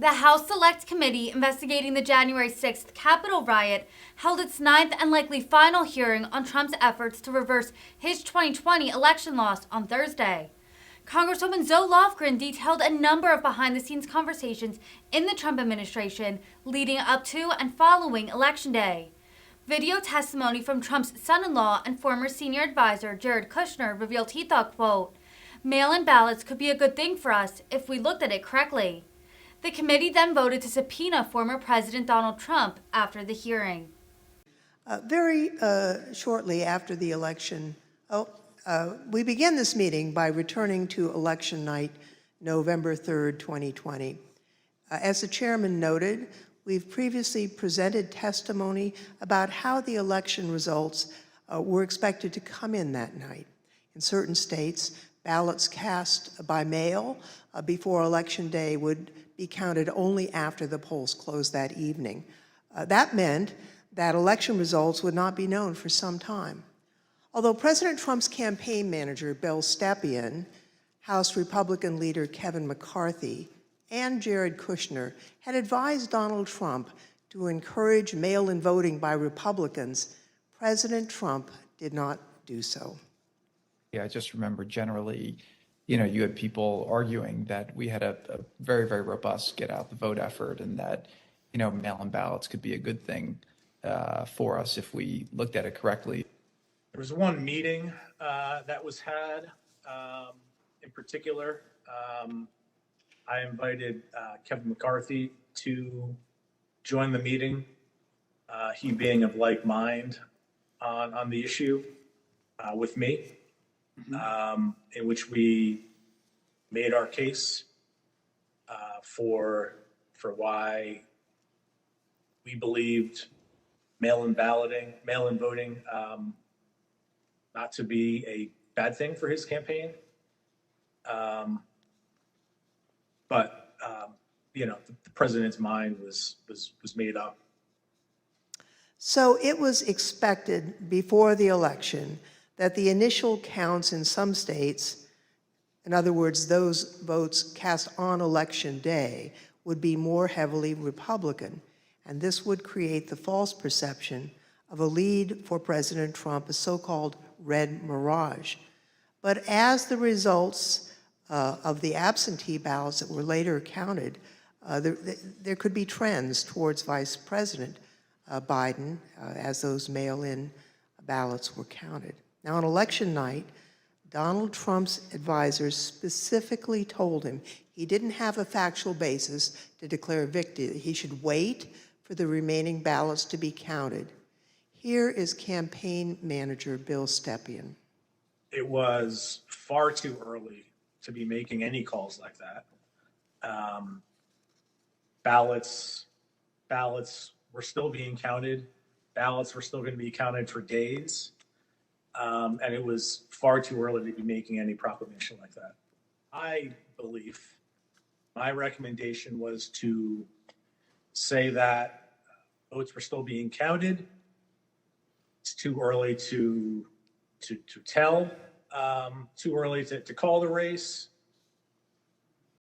The House Select Committee investigating the January 6th Capitol riot held its ninth and likely final hearing on Trump's efforts to reverse his 2020 election loss on Thursday. Congresswoman Zoe Lofgren detailed a number of behind-the-scenes conversations in the Trump administration leading up to and following Election Day. Video testimony from Trump's son-in-law and former senior advisor Jared Kushner revealed he thought, quote, "Mail-in ballots could be a good thing for us if we looked at it correctly." The committee then voted to subpoena former President Donald Trump after the hearing. Very shortly after the election, we began this meeting by returning to election night, November 3rd, 2020. As the chairman noted, we've previously presented testimony about how the election results were expected to come in that night. In certain states, ballots cast by mail before Election Day would be counted only after the polls closed that evening. That meant that election results would not be known for some time. Although President Trump's campaign manager, Bill Stepien, House Republican leader Kevin McCarthy, and Jared Kushner had advised Donald Trump to encourage mail-in voting by Republicans, President Trump did not do so. Yeah, I just remember generally, you had people arguing that we had a very, very robust get out the vote effort and that, mail-in ballots could be a good thing for us if we looked at it correctly. There was one meeting that was had in particular. I invited Kevin McCarthy to join the meeting, he being of like mind on the issue with me. In which we made our case for why we believed mail-in voting not to be a bad thing for his campaign. But the president's mind was made up. So it was expected before the election that the initial counts in some states, in other words, those votes cast on Election Day, would be more heavily Republican, and this would create the false perception of a lead for President Trump, a so-called red mirage. But as the results of the absentee ballots that were later counted, there could be trends towards Vice President Biden as those mail-in ballots were counted. Now, on election night, Donald Trump's advisors specifically told him he didn't have a factual basis to declare victory. He should wait for the remaining ballots to be counted. Here is campaign manager Bill Stepien. It was far too early to be making any calls like that. Ballots were still being counted. Ballots were still going to be counted for days. And it was far too early to be making any proclamation like that. I believe my recommendation was to say that votes were still being counted. It's too early to tell, too early to call the race.